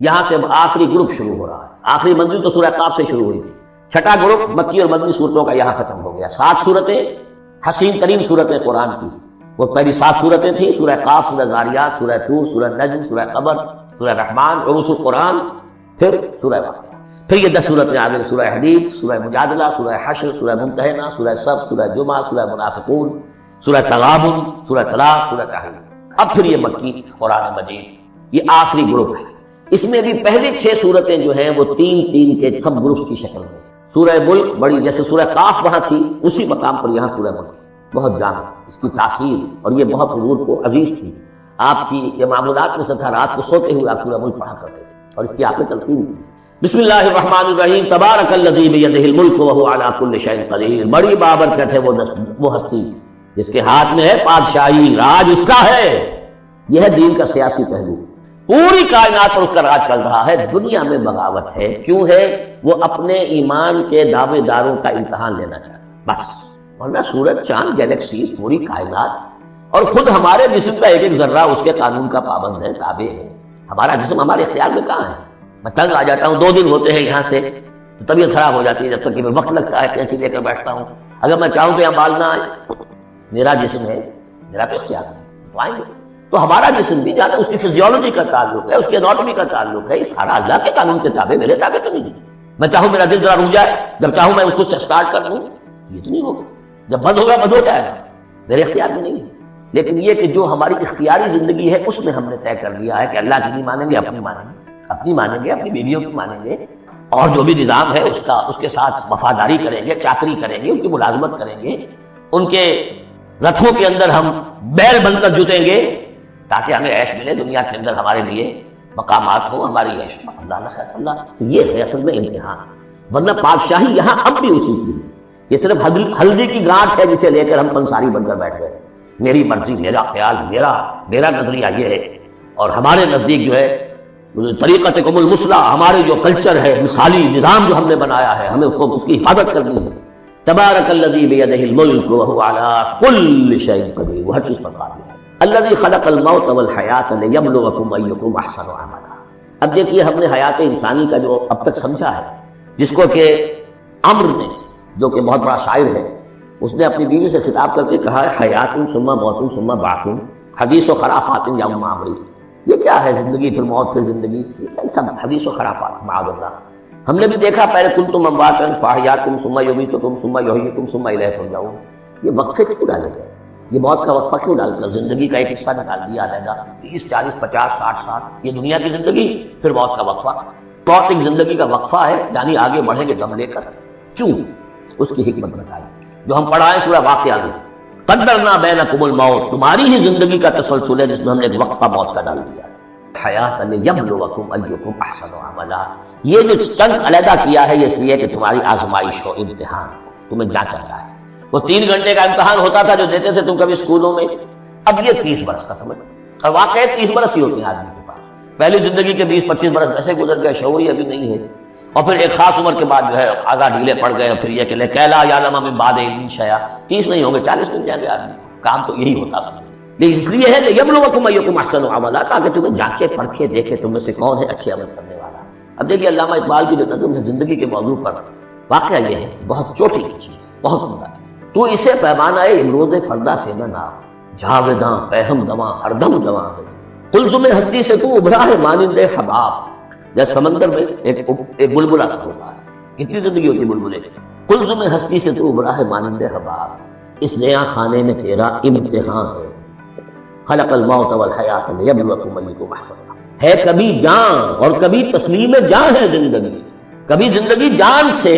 یہاں سے اب آخری گروپ شروع ہو رہا ہے. آخری منزل تو سورہ قاف سے شروع ہوئی تھی. چھٹا گروپ مکی اور مدنی صورتوں کا یہاں ختم ہو گیا. 7 صورتیں حسین ترین صورتیں قرآن کی. وہ پہلی 7 صورتیں تھیں، سورہ قاف، سورہ ذاریات، سورہ طور، سورہ نجم، سورہ قمر، سورہ رحمان، عروس القرآن، پھر سورہ واقعہ. پھر یہ 10 صورتیں آ گئی، سورہ حدید، سورہ مجادلہ، سورہ حشر، سورہ ممتحنہ، سورہ صف، سورہ جمعہ، سورہ منافقون، سورہ تغابن، سورہ طلاق، سورہ تحریم. اب پھر یہ مکی قرآن مجید، یہ آخری گروپ ہے. اس میں بھی پہلی 6 صورتیں جو ہیں وہ 3 کے سب گروپس کی شکل میں. سورہ ملک بڑی، جیسے سورہ قاف وہاں تھی اسی مقام پر یہاں سورہ ملک بہت جامع، اس کی تاثیر اور یہ بہت حضور کو عزیز تھی. آپ کی یہ معمولات میں سے تھا، رات کو سوتے ہوئے آپ سورہ ملک پڑھا کرتے تھے اور اس کی آپ نے تلقین کی. بسم اللہ الرحمن الرحیم. تبارک الذی بیدہ الملک وہو علی کل شیء قدیر. بڑی بابرکت ہے وہ ہستی جس کے ہاتھ میں ہے بادشاہی، راج اس کا ہے. یہ ہے دین کا سیاسی پہلو. پوری کائنات پر اس کا راج چل رہا ہے. دنیا میں بغاوت ہے. کیوں ہے؟ وہ اپنے ایمان کے دعوے داروں کا امتحان لینا چاہتا ہے بس. ورنہ سورج، چاند، گیلیکسیز، پوری کائنات اور خود ہمارے جسم کا ایک ایک ذرہ اس کے قانون کا پابند ہے، تابع ہے. ہمارا جسم ہمارے اختیار میں کہاں ہے؟ میں تنگ آ جاتا ہوں، 2 دن ہوتے ہیں یہاں سے تو طبیعت خراب ہو جاتی ہے، جب تک کہ میں وقت لگتا ہے کینچی لے کر بیٹھتا ہوں. اگر میں چاہوں کہ یہاں بال نہ آئے، میرا جسم ہے، میرا تو اختیار ہے، تو آئیں گے. تو ہمارا جسم بھی جاتا ہے، اس کی فزیولوجی کا تعلق ہے، اس کی اناٹومی کا تعلق ہے. یہ سارا اللہ کے قانون کے تابع، میرے تابع تو نہیں. میں چاہوں میرا دل ذرا رک جائے، جب چاہوں میں اس کو اسٹارٹ کر دوں، یہ تو نہیں ہوگا. جب بند ہوگا بند ہو جائے گا، میرے اختیار میں نہیں ہے. لیکن یہ کہ جو ہماری اختیاری زندگی ہے اس میں ہم نے طے کر لیا ہے کہ اللہ کی نہیں مانیں گے، اپنی مانیں گے، اپنی مانیں گے، اپنی بیویوں کی مانیں گے، اور جو بھی نظام ہے اس کے ساتھ وفاداری کریں گے، چاکری کریں گے، ان کی ملازمت کریں گے، ان کے رتھوں کے اندر ہم بیل بن کر جتیں گے تاکہ ہمیں عیش ملے، دنیا کے اندر ہمارے لیے مقامات ہوں، ہماری عیش. اللہ خیر اللہ. یہ ہے اصل میں امتحان. ورنہ بادشاہی یہاں اب بھی اسی کی ہے. یہ صرف ہلدی کی گانٹھ ہے جسے لے کر ہم پنساری بن کر بیٹھ گئے. میری مرضی، میرا خیال، میرا نظریہ یہ ہے. اور ہمارے نزدیک جو ہے طریقتکم المثلی، ہمارے جو کلچر ہے، مثالی نظام جو ہم نے بنایا ہے، ہمیں اس کی حفاظت کرنی ہے. تبارک الذی بیدہ الملک وہو علی کل شیء قدیر. وہ ہر چیز پر قادر ہے. الذی خلق الموت والحیاۃ لیبلوکم ایکم احسن عملا. اب دیکھیے ہم نے حیات انسانی کا جو اب تک سمجھا ہے، جس کو کہ عمرو نے، جو کہ بہت بڑا شاعر ہے، اس نے اپنی بیوی سے خطاب کر کے کہا ہے حیات ثم موت ثم بعث حدیث و خرافات یا ام عمرو. یہ کیا ہے؟ زندگی پھر موت پھر زندگی، یہ سب حدیث و خرافات معاذ اللہ. ہم نے بھی دیکھا پہلے کنتم امواتا فاحیاکم ثم یمیتکم ثم یحییکم ثم الیہ ترجعون. یہ وقفے کیوں ڈالے گئے؟ یہ موت کا وقفہ کیوں ڈال کر زندگی کا ایک حصہ نکال دیا علیحدہ؟ 30 40 50 60 سال یہ دنیا کی زندگی، پھر موت کا وقفہ. موت ایک زندگی کا وقفہ ہے، یعنی آگے بڑھیں گے دم لے کر. کیوں؟ اس کی حکمت بتائی جو ہم پڑھائیں سورہ واقعہ میں. قدرنا بینکم الموت، تمہاری ہی زندگی کا تسلسل ہے جس میں ہم نے ایک وقفہ موت کا ڈال دیا. حیات لیبلوکم ایکم احسن عملا. یہ جو چند علیحدہ کیا ہے یہ اس لیے کہ تمہاری آزمائش ہو، امتحان، تمہیں جانچا جائے. وہ 3 گھنٹے کا امتحان ہوتا تھا جو دیتے تھے تم کبھی اسکولوں میں، اب یہ 30 برس کا سمجھ. اور واقعی 30 برس ہی ہوتے ہیں آدمی کے پاس. پہلی زندگی کے 20 25 برس ایسے گزر گئے، شعور ہی ابھی نہیں ہے. اور پھر ایک خاص عمر کے بعد جو ہے آگاہ ڈھیلے پڑ گئے، اور پھر یہ کہ کیلا یعلم من بعد علم شیئا. 30 نہیں ہوں گے، 40 بن جائیں گے آدمی. کام تو یہی ہوتا تھا. لیکن اس لیے ہے کہ یبلوکم ایکم احسن عملا، تاکہ تمہیں جانچے پرکھے دیکھے تم میں سے کون ہے اچھے عمل کرنے والا. اب دیکھیے علامہ اقبال کی جو نظم ہے زندگی کے موضوع پر، واقعہ یہ ہے بہت چوٹی کی چیز، بہت عمدہ. تو اسے پیمانہ امروز فردا سے نہ نام، جاویداں پہم دواں ہر دم جواں ہے. قلزم ہستی سے تو ابھرا ہے مانند حباب. جیسے سمندر میں ایک بلبلا سا ہوتا ہے، کتنی زندگی ہوتی ہے بلبلے. قلزم ہستی سے تو ابھرا ہے مانند حباب، اس نیا خانے میں تیرا امتحان ہے. خلق الموت والحیات لیبلوکم ایکم احسن. ہے کبھی جان اور کبھی تسلیم جان ہے زندگی. کبھی زندگی جان سے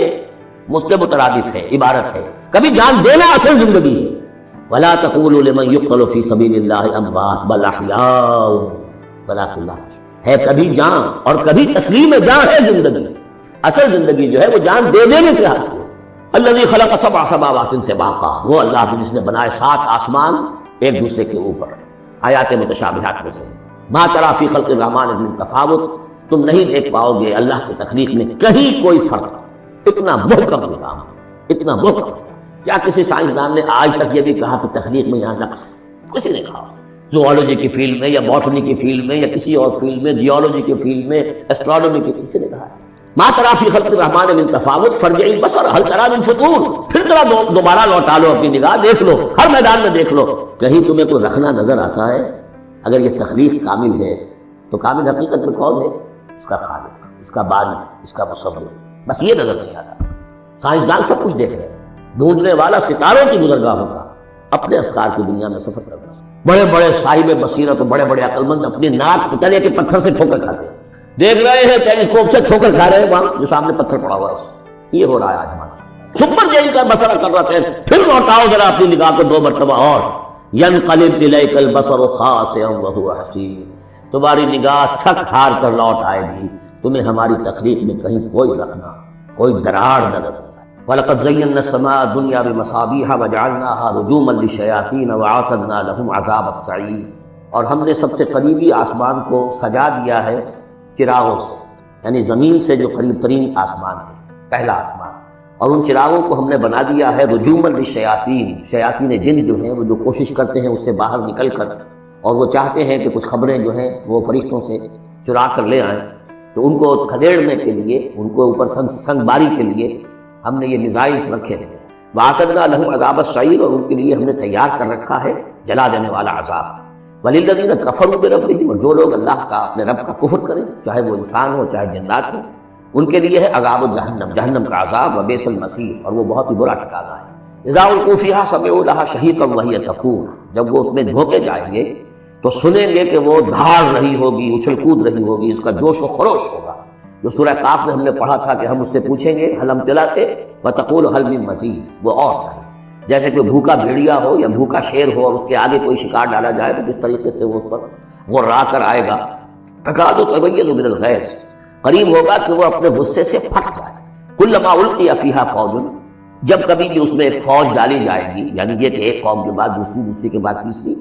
مترادف ہے، عبارت ہے. کبھی جان دینا اصل زندگی ہے. ولا تقولوا لمن يقتل في سبيل الله اموات بل احياء ولكن لا تشعرون. ہے کبھی جان اور کبھی تسلیم جان ہے زندگی. اصل زندگی جو ہے وہ جان دے دینے سے آتی ہے. الذي خلق 7 سماوات طباقا، وہ اللہ جس نے بنائے 7 آسمان ایک دوسرے کے اوپر. آیات متشابہات میں سے ما ترى في خلق الرحمن من تفاوت، تم نہیں دیکھ پاؤ گے اللہ کی تخلیق میں کہیں کوئی فرق. اتنا محکم نظام، اتنا محکم. کیا کسی سائنسدان نے آج تک یہ بھی کہا کہ تخلیق میں یہاں نقص؟ کسی نے کہا. زوالوجی کی فیلڈ میں یا بوٹنی کی فیلڈ میں یا کسی اور فیلڈ میں، جیولوجی کی فیلڈ میں، ایسٹرونومی کی، کسی نے کہا ہے ما تری فی خلق الرحمن من تفاوت فارجع البصر هل تری من فطور، پھر ذرا دوبارہ لوٹا لو اپنی نگاہ، دیکھ لو ہر میدان میں دیکھ لو، کہیں تمہیں کوئی رکھنا نظر آتا ہے؟ اگر یہ تخلیق کامل ہے تو کامل حقیقت میں کون ہے؟ اس کا خالق، اس کا باری، اس کا مصور، بس یہ نظر نہیں آتا۔ سائنسدان سب کچھ دیکھ رہے ہیں، ڈھونڈنے والا ستاروں کی گزرگاہوں کا اپنے افکار کی دنیا میں سفر کر رہا ہے۔ بڑے بڑے صاحب بصیرت اور بڑے بڑے عقل مند اپنی ناک تلے کے پتھر سے ٹھوکر کھاتے ہیں، دیکھ رہے ہیں ٹیلیسکوپ سے ٹھوکر کھا رہے ہیں وہاں جو سامنے پتھر پڑا ہوا ہے۔ یہ ہو رہا ہے آج ہمارا سپر جیل کا مسئلہ کر رہے ہیں، پھر لوٹاؤ ذرا اپنی نگاہ کو 2 مرتبہ اور، ینقلب الیک البصر خاسئا وہو حسیر، تمہاری نگاہ تھک ہار کر لوٹ آئے گی، تمہیں ہماری تخلیق میں کہیں کوئی رکھنا، کوئی دراڑ نہ لگے۔ وَلَقَدْ زَيَّنَّا السَّمَاءَ الدُّنْيَا بِمَصَابِيحَ وَجَعَلْنَاهَا رُجُومًا لِلشَّيَاطِينَ وَأَعْتَدْنَا لَهُمْ عَذَابَ السَّعِيرِ، اور ہم نے سب سے قریبی آسمان کو سجا دیا ہے چراغوں سے، یعنی زمین سے جو قریب ترین آسمان ہے، پہلا آسمان، اور ان چراغوں کو ہم نے بنا دیا ہے رجومًا للشیاطین، شیاطین جن جو ہیں وہ جو کوشش کرتے ہیں اس سے باہر نکل کر، اور وہ چاہتے ہیں کہ کچھ خبریں جو ہیں وہ فرشتوں سے چرا کر لے آئیں، تو ان کو کھدیڑنے کے لیے، ان کو اوپر سنگ باری کے لیے ہم نے یہ میزائلز رکھے ہیں۔ وَأَعْتَدْنَا لَهُمْ عَذَابَ السَّعِيرِ، اور ان کے لیے ہم نے تیار کر رکھا ہے جلا دینے والا عذاب۔ وَلِلَّذِينَ كَفَرُوا بِرَبِّهِمْ، اور جو لوگ اللہ کا، اپنے رب کا کفر کریں، چاہے وہ انسان ہو چاہے جنات ہو، ان کے لیے ہے عذاب جہنم، جہنم کا عذاب، وبئس المصیر، اور وہ بہت ہی برا ٹھکانہ ہے۔ اذا القوا فیہا سمعوا لها شہیقا وہی تفور، جب وہ اس میں جھونکے جائیں گے تو سنیں گے کہ وہ دھاڑ رہی ہوگی، اچھل کود رہی ہوگی، اس کا جوش و خروش ہوگا، جو سورہ قاف میں ہم نے پڑھا تھا کہ ہم اس سے پوچھیں گے حل امتلأت وتقول حل من مزید، وہ اور چاہیے، جیسے کوئی بھوکا بھیڑیا ہو یا بھوکا شیر ہو اور اس کے آگے کوئی شکار ڈالا جائے تو جس طریقے سے وہ اس پر غرا کر آئے گا، تکاد تبین من الغیظ، قریب ہوگا کہ وہ اپنے غصے سے پھٹ جائے۔ کلما القی فیہا فوج، جب کبھی بھی اس میں ایک فوج ڈالی جائے گی، یعنی یہ کہ ایک قوم کے بعد دوسری، دوسری کے بعد تیسری،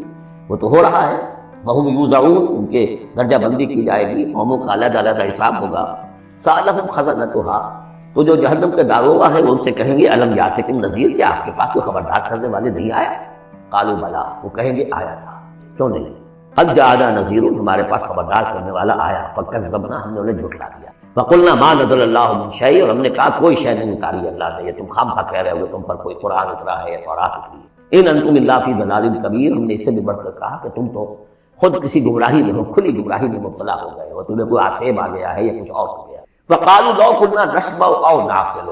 وہ تو ہو رہا ہے، وہم یوزعون، ان کے درجہ بندی کی جائے گی، قوموں کا علیحدہ علیحدہ حساب ہوگا۔ سألہم خزنتها، تو جو جہنم کے داروغہ ہے وہ ان سے کہیں گے الم یاتکم نذیر، کیا آپ کے پاس کوئی خبردار کرنے والے نہیں آیا؟ قالوا بلا، وہ کہیں گے آیا تھا، کیوں نہیں؟ قد جاءنا نذیر، ہمارے پاس خبردار کرنے والا آیا، فکذبنا، ہم نے انہیں جھٹلا دیا، فقلنا ما نزل اللہ من شیء، اور ہم نے کہا کوئی شے نہیں اتاری اللہ نے، یہ تم خواہ کہہ رہے ہو تم پر کوئی قرآن اترا ہے یا تورات اتری ہے، ان انتم الا فی ضلال کبیر، ہم نے اس سے بھی بڑھ کر کہا کہ تم تو خود کسی گمراہی میں ہو، کھلی گمراہی میں مبتلا ہو گئے ہو، تمہیں کوئی آسیب آ گیا ہے یا کچھ اور ہو گیا۔ وقالوا لو كنا نسمع او نعقل،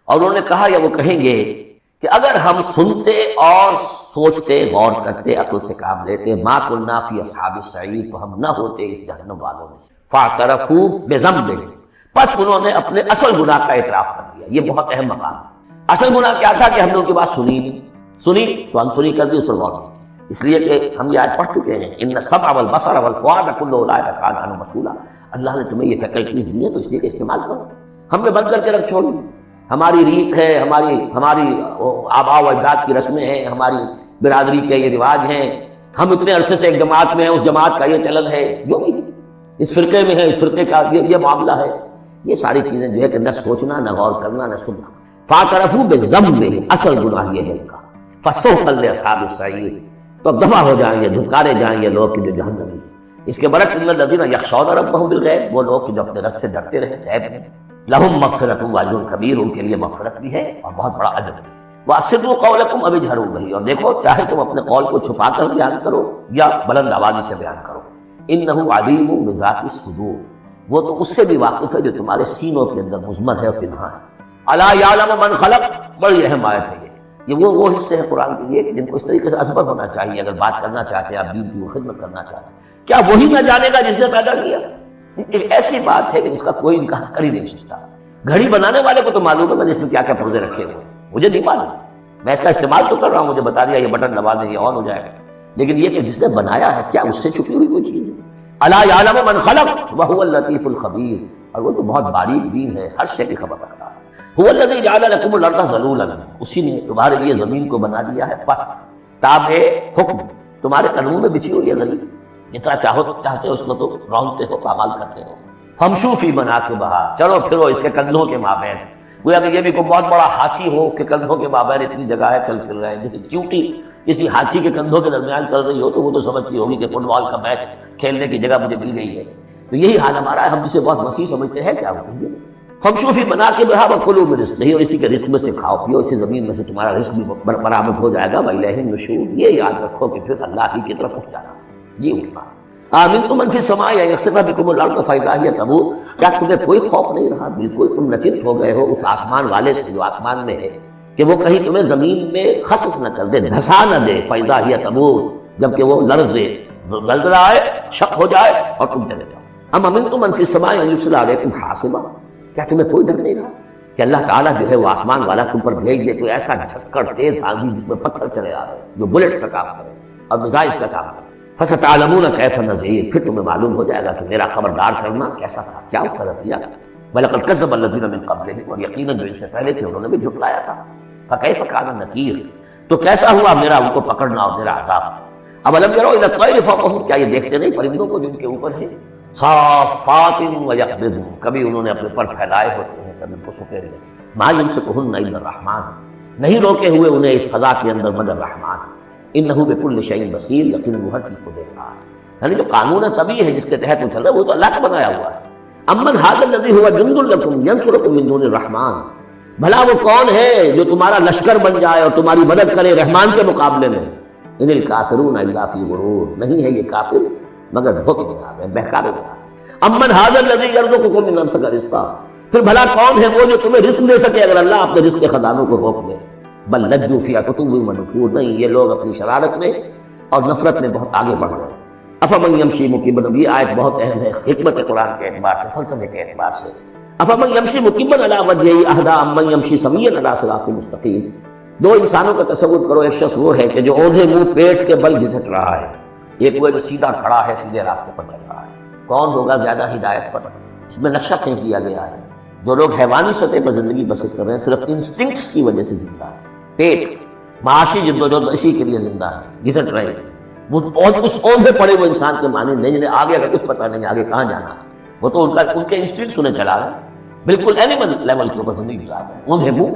اور انہوں نے کہا یا وہ کہیں گے کہ اگر ہم سنتے اور سوچتے، غور کرتے، عقل سے کام لیتے، ما كنا فی اصحاب السعیر، تو ہم نہ ہوتے اس جہنم والوں میں سے۔ فاعترفوا بذنبهم، پس انہوں نے اپنے اصل گناہ کا اعتراف کر دیا۔ یہ بہت اہم مقام ہے۔ اصل گناہ کیا تھا کہ ہم نے ان کی بات سنی نہیں، سنی تو ہم سنی کر دی، اس پر غور نہیں، اس لیے کہ ہم یہ آج پڑھ چکے ہیں ان السمع والبصر والفؤاد كل اولئک کان عنہ مسئولا، اللہ نے تمہیں یہ فیکلٹیز دی ہیں تو اس لیے کہ استعمال کرو۔ ہم نے بند کر کے رکھ چھوڑی، ہماری ریت ہے، ہماری آباء و اجداد کی رسمیں ہیں، ہماری برادری کے یہ رواج ہیں، ہم اتنے عرصے سے ایک جماعت میں ہیں، اس جماعت کا یہ چلن ہے، جو بھی اس فرقے میں ہے، اس فرقے کا یہ معاملہ ہے، یہ ساری چیزیں جو ہے کہ نہ سوچنا، نہ غور کرنا، نہ سننا۔ فاعترفوا بذنبهم، اصل گناہ یہ ہے ان کا، فسحقا لاصحاب السعیر، تو اب دفع ہو جائیں گے، دھکارے جائیں گے لوگ کہ جو جہنم میں۔ اس کے برعکس ان الذین یخشون ربهم بالغیب، وہ لوگ جو اپنے رب سے ڈرتے رہے غیب میں، لہم مغفرۃ واجر کبیر، ان کے لیے مغفرت بھی ہے اور بہت بڑا اجر بھی ہے۔ واسروا قولکم او اجہروا بہ، اور دیکھو چاہے تم اپنے قول کو چھپا کر بیان کرو یا بلند آوازی سے بیان کرو، انہ علیم بذات الصدور، وہ تو اس سے بھی واقف ہے جو تمہارے سینوں کے اندر مضمر ہے اور پنہاں ہے۔ الا یعلم من خلق، بڑی اہم آیت ہے یہ وہ حصے ہیں قرآن کے یہ کہ جن کو اس طریقے سے ازبر ہونا چاہیے، اگر بات کرنا چاہتے ہیں آپ دین کی خدمت کرنا چاہتے ہیں، کیا وہی نہ جانے گا جس نے پیدا کیا؟ ایک ایسی بات ہے کہ جس کا کوئی انکار کر ہی نہیں سکتا۔ گھڑی بنانے والے کو تو معلوم ہے میں نے اس میں کیا کیا پرزے رکھے ہوئے، مجھے نہیں معلوم، میں اس کا استعمال تو کر رہا ہوں، مجھے بتا دیا یہ بٹن دبا دیں یہ آن ہو جائے گا، لیکن یہ کہ جس نے بنایا ہے کیا اس سے چھپی ہوئی کوئی چیز ہے؟ الا یعلم من خلق وهو اللطیف الخبیر، اور وہ تو بہت باریک بین ہے، ہر شے کی خبر رکھتا ہے۔ هو الذی جعل لكم الارض ذلولا، اسی نے تمہارے لیے زمین کو بنا دیا ہے پست، تابع حکم، تمہارے قدموں میں بچھی ہوئی ہے زمین، جتنا چاہتے ہو اس کو تو رونتے ہو، پامال کرتے ہو۔ فمشوا فی مناکبہا، چلو پھرو اس کے کندھوں کے مابین، گویا کہ یہ بھی کوئی بہت بڑا ہاتھی ہو، اس کے کندھوں کے مابین اتنی جگہ ہے، چل پھر رہے ہیں، جیسے چیونٹی کسی ہاتھی کے کندھوں کے درمیان چل رہی ہو تو وہ تو سمجھتی ہوگی کہ فٹ بال کا میچ کھیلنے کی جگہ مجھے مل گئی ہے. تو یہی حال ہمارا ہے، ہم جسے بہت وسیع سمجھتے ہیں کیا ہوتی ہے. فمشوا فی مناکبہا وکلوا من رزقہ، اور اسی کے رزق میں سے کھاؤ پیو، اسی زمین میں سے تمہارا رزق بھی برآمد ہو جائے گا. وإلیہ النشور، یہ یاد رکھو کہ پھر اللہ ہی کی طرف اٹھ جانا، یہ اٹھنا. آمنتم من فی السماء ان یخسف بکم الارض فاذا ہی تمور، کیا تمہیں کوئی خوف نہیں رہا؟ بالکل تم نچت ہو گئے ہو اس آسمان والے سے جو آسمان میں ہے کہ وہ کہیں تمہیں زمین میں خسف نہ کر دے، دھسا نہ دے. فاذا ہی تمور، جبکہ وہ لرزے، زلزلہ آئے، شک ہو جائے اور تم چلے جاؤ. ام امنتم من فی السماء ان یرسل علیکم حاصبا، کیا تمہیں کوئی ڈر نہیں رہا کہ اللہ تعالیٰ جو ہے وہ آسمان والا تم پر بھیج دے کوئی ایسا جھکڑ تیز آندھی جس میں پتھر چلے آ رہے ہیں، جو بلٹ کا کام کرے اور میزائل کا کام کرے. فستعلمون کیف نذیر، پھر تمہیں معلوم ہو جائے گا کہ میرا خبردار کرنا کیسا تھا، کیا اس کا رویہ تھا. وَلَقَدْ كَذَّبَ الَّذِينَ مِن قَبْلِهِمْ، اور یقیناً جو ان سے پہلے تھے انہوں نے بھی جھٹلایا تھا. فَكَيْفَ كَانَ نَكِيرِ، تو کیسا ہوا میرا ان کو پکڑنا اور میرا عذاب. أَوَلَمْ يَرَوْا إِلَى الطَّيْرِ فَوْقَهُمْ، کیا یہ دیکھتے نہیں پرندوں کو جو ان کے اوپر ہے. صَافَّاتٍ وَيَقْبِضْنَ، کبھی انہوں نے اپنے پر پھیلائے ہوتے ہیں کبھی ان کو سکیڑ لیتے. مَا يُمْسِكُهُنَّ إِلَّا الرَّحْمَنُ، نہیں روکے ہوئے انہیں اس فضا کے اندر مگر رحمان. إِنَّهُ بِكُلِّ شَيْءٍ بَصِيرٌ، یقیناً وہ ہر چیز کو دیکھ رہا ہے. یعنی جو قانون طبی ہے جس کے تحت وہ چل رہا ہے وہ تو اللہ کا بنایا ہوا ہے. امن ھذا الذی ھو جند لکم ینصرکم من دون الرحمن، بھلا وہ کون ہے جو تمہارا لشکر بن جائے اور تمہاری مدد کرے رحمان کے مقابلے میں. ان الکافرون الا فی غرور، نہیں ہے یہ کافر مگر دھوکے میں آ گئے، بہکاوے میں آ گئے. امن ھذا الذی یرزقکم من انفق رزقا، پھر بھلا کون ہے وہ جو تمہیں رزق دے سکے اگر اللہ اپنے رزق کے خزانوں کو روک دے. بل لجوا فی عتو ونفور، نہیں یہ لوگ اپنی شرارت میں اور نفرت میں بہت آگے بڑھ رہے ہیں. افمن یمشی مکبا، یہ آیت بہت اہم ہے حکمت قرآن کے اعتبار سے، فلسفے کے اعتبار سے. افمن یمشی مکبا علی وجہہ اہدی امن یمشی سویا علی صراط مستقیم. دو انسانوں کا تصور کرو، ایک شخص وہ ہے کہ جو اوندھے منہ پیٹ کے بل گھسٹ رہا ہے، ایک وہ جو سیدھا کھڑا ہے سیدھے راستے پر چل رہا ہے. کون ہوگا زیادہ ہدایت پر؟ اس میں نقشہ طے کیا گیا ہے. جو لوگ حیوانی سطح پر زندگی بسر کر رہے ہیں صرف انسٹنکٹس کی وجہ سے زندہ ہے، پیٹ معاشی جدوجہد اسی کے لیے زندہ ہے، گھسٹ رہے ہیں. وہ اس اوندھے پڑے وہ انسان کے معنی نہیں جنہیں آگے اگر کچھ پتہ نہیں آگے کہاں جانا ہے. وہ تو ان کے انسٹنکٹس انہیں چلا رہے ہیں، بالکل اینیمل لیول کے اوپر زندگی گزار رہے ہیں. اوندھے منہ،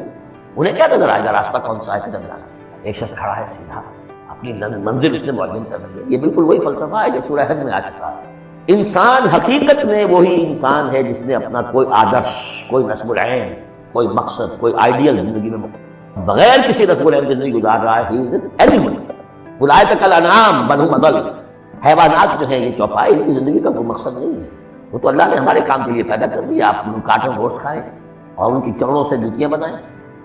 انہیں کیا نظر آئے گا راستہ کون سا ہے کدھر جانا ہے. ایک شخص کھڑا ہے سیدھا، اپنی منزل اس نے معین کر رہی ہے. یہ بالکل وہی فلسفہ ہے جو سورہ حج میں آ چکا ہے. انسان حقیقت میں وہی انسان ہے جس نے اپنا کوئی آدرش، کوئی نصب العین، کوئی مقصد، کوئی آئیڈیل زندگی میں بغیر کسی نصب العین زندگی گزار رہا ہے. اینیمل اولئک کالانعام بل ھم اضل، حیوانات جو ہیں یہ چوپائے، ان کی زندگی کا کوئی مقصد نہیں ہے. وہ تو اللہ نے ہمارے کام کے لیے پیدا کر دیا. آپ ان کاٹیں گوشت کھائیں اور ان کی چمڑوں سے جوتیاں بنائیں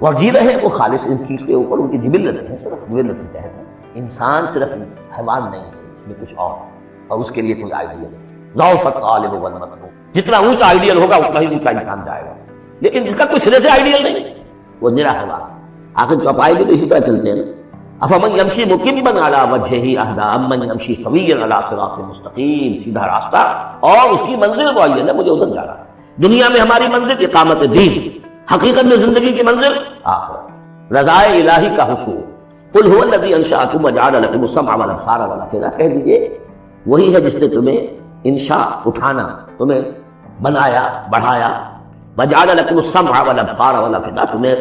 اور جی رہے ہیں وہ خالص انسٹنکٹ کے اوپر. ان کی جبلت ہے، صرف جبلت کے تحت ہے. انسان صرف حیوان نہیں ہے، اس میں کچھ اور اس کے لیے کوئی آئیڈیل ہے. ضعف الطالب والمطلوب، جتنا اونچا آئیڈیل ہوگا اتنا ہی اونچا انسان جائے گا. لیکن جس کا کوئی سرے سے آئیڈیل نہیں وہ نرا حیوان. آخر چوپائے بھی تو اسی طرح چلتے ہیں. افمن یمشی مکبا علی وجہہ اہدی امن یمشی سویا علی صراط مستقیم، سیدھا راستہ اور اس کی منزل معین ہے، مجھے ادھر جانا ہے. دنیا میں ہماری منزل اقامت دین، حقیقت میں زندگی کی منزل آخرت، رضائے الہی کا حصول. قل ھو الذی انشأکم وجعل لکم السمع والابصار والافئدہ، کہہ دیجئے وہی ہے جس نے تمہیں انشاء اٹھانا، تمہیں بنایا بڑھایا. وجعل لکم السمع والابصار والافئدہ، تمہیں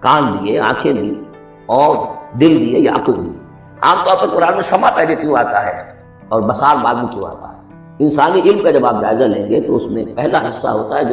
کان دیے، آنکھیں دی اور دل دیے یا عقل دی. عام طور پر قرآن میں سمع پہلے کیوں آتا ہے اور بصار بعد میں کیوں آتا ہے؟ انسانی علم کا جب آپ جائزہ لیں گے تو اس میں پہلا حصہ ہوتا ہے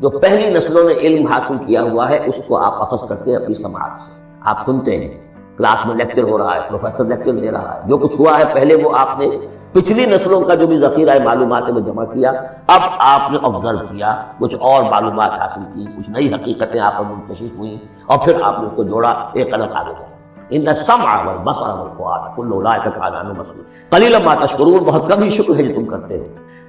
جو پہلی نسلوں نے علم حاصل کیا ہوا ہے اس کو آپ اخذ کرتے ہیں اپنی سماعت سے. آپ سنتے ہیں، کلاس میں لیکچر ہو رہا ہے، پروفیسر لیکچر دے رہا ہے، جو کچھ ہوا ہے پہلے وہ آپ نے پچھلی نسلوں کا جو بھی ذخیرہ معلومات ہے وہ جمع کیا. اب آپ نے آبزرو کیا، کچھ اور معلومات حاصل کی، کچھ نئی حقیقتیں آپ پر منکشف ہوئیں اور پھر آپ نے اس کو جوڑا، ایک قدم آگے گئے. ان السمع والبصر والفؤاد کل اولئک کان عنہ مسئول قلیلا ما تشکرون، بہت کم ہی شکر ہے جو تم کرتے ہو.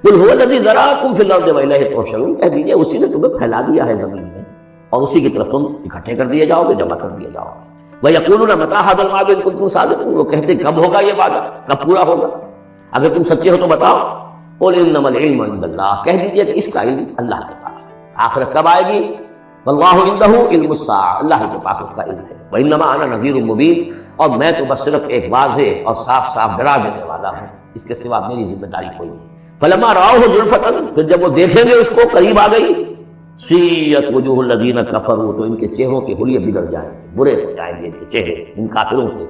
قل ھو الذی ذرأکم فی الارض والیہ تحشرون، کہہ دیجیے اسی نے تمہیں پھیلا دیا ہے زمین میں اور اسی کی طرف تم اکٹھے کر دیے جاؤ گے، جمع کر دیے جاؤ گے. وَيَقُولُونَ مَتَىٰ هَٰذَا الْوَعْدُ إِن كُنتُمْ صَادِقِينَ، وہ کہتے کب ہوگا یہ وعدہ، کب پورا ہوگا، اگر تم سچے ہو تو بتاؤ. قُلْ إِنَّمَا الْعِلْمُ عِندَ اللَّهِ، کہہ دیجیے کہ اس کا علم اللہ کے پاس ہے. آخرت کب آئے گی؟ وَاللَّهُ عِندَهُ عِلْمُ السَّاعَةِ، اللہ کے پاس اس کا علم ہے. وَإِنَّمَا أَنَا نَذِيرٌ مُّبِينٌ، اور میں تو بس صرف ایک واضح اور صاف صاف ڈرا دینے والا ہوں، اس کے سوا میری ذمہ داری کوئی نہیں. فَلَمَّا رَأَوْهُ زُلْفَةً، پھر جب وہ دیکھیں گے اس کو قریب آ گئی، سیئت وجوہ الذین کفروا، تو ان کے چہروں کے حلیے بگڑ جائیں گے، برے ہو جائیں گے ان کے چہرے ان کافروں کے.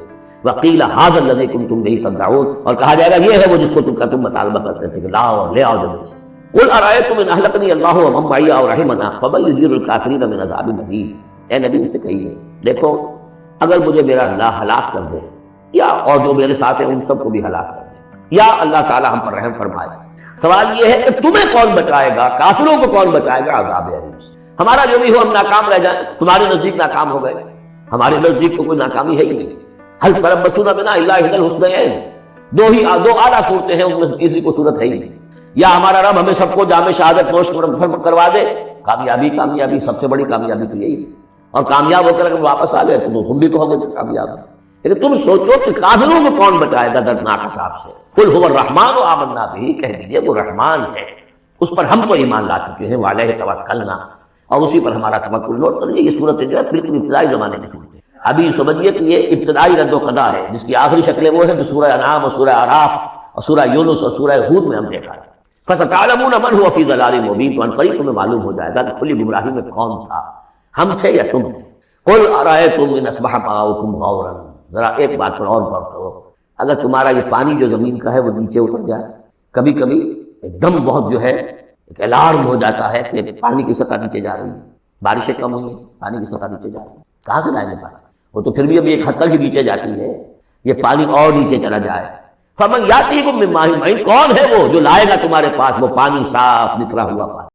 وقیل ھذا الذی کنتم بہ تدعون، اور کہا جائے گا یہ ہے وہ جس کو تم مطالبہ کرتے تھے کہ لاؤ لے آؤ جلدی سے۔ قل ارأیتم ان اہلکنی اللہ ومن معی او رحمنا فمن یجیر الکافرین من عذاب مہین، اے نبی ان سے کہیے دیکھو اگر مجھے میرا اللہ ہلاک کر دے یا اور جو میرے ساتھ ہیں ان سب کو بھی ہلاک کر دے، یا اللہ تعالی ہم پر رحم فرمائے، سوال یہ ہے کہ تمہیں کون بچائے گا، کافروں کو کون بچائے گا عذاب علیم سے؟ ہمارا جو بھی ہو ہم ناکام رہ جائیں، تمہارے نزدیک ناکام ہو گئے، ہمارے نزدیک تو کوئی ناکامی ہے ہی نہیں۔ حل تربصون بنا الا احدى الحسنیین، دو اعلیٰ صورتیں ہیں، ان میں تیسری کو صورت ہے ہی نہیں۔ یا ہمارا رب ہمیں سب کو جام شہادت نوش کروا دے، کامیابی سب سے بڑی کامیابی تو یہی ہے، اور کامیاب ہو کر اگر واپس آ گئے تو تم بھی کہو گے کامیاب۔ لیکن تم سوچو کہ کافروں کو کون بچائے گا دردناک عذاب سے؟ قل هو الرحمن آمنا به، کہہ دیجئے وہ رحمان ہے، اس پر ہم تو ایمان لا چکے ہیں، وعلیہ توکلنا، اور اسی پر ہمارا توکل۔ نوٹ کر لیجیے یہ صورت جو ہے بالکل ابتدائی زمانے کی صورت ہے، ابھی سمجھیے کہ یہ ابتدائی رد و قضا ہے، جس کی آخری شکلیں وہ ہیں جو سورہ انعام اور سورہ اعراف اور سورہ یونس اور سورہ ہود میں ہم دیکھا ہے۔ فَسَتَعْلَمُونَ مَنْ هُوَ فِي ضَلَالٍ مُبِينٍ، تو ان قریب تمہیں معلوم ہو جائے گا کہ کھلی گمراہی میں کون تھا، ہم تھے یا تم تھے۔ قُلْ أَرَأَيْتُمْ إِنْ أَصْبَحَ مَاؤُكُمْ غَوْرًا، ذرا ایک بات پر اور غور کرو، اگر تمہارا یہ پانی جو زمین کا ہے وہ نیچے اتر جائے، کبھی کبھی ایک دم بہت جو ہے ایک الارم ہو جاتا ہے کہ پانی کی سطح نیچے جا رہی ہے، بارشیں کم ہوئی ہیں، پانی کی سطح نیچے جا رہی ہے، کہاں سے لائیں گے پانی؟ وہ تو پھر بھی ابھی ایک حد تک ہی نیچے جاتی ہے، یہ پانی اور نیچے چلا جائے۔ فَمَنْ يَأْتِيكُم مِّن مَّاءٍ مَّعِينٍ، کون ہے وہ جو لائے گا تمہارے پاس وہ پانی صاف نکلا ہوا پانی؟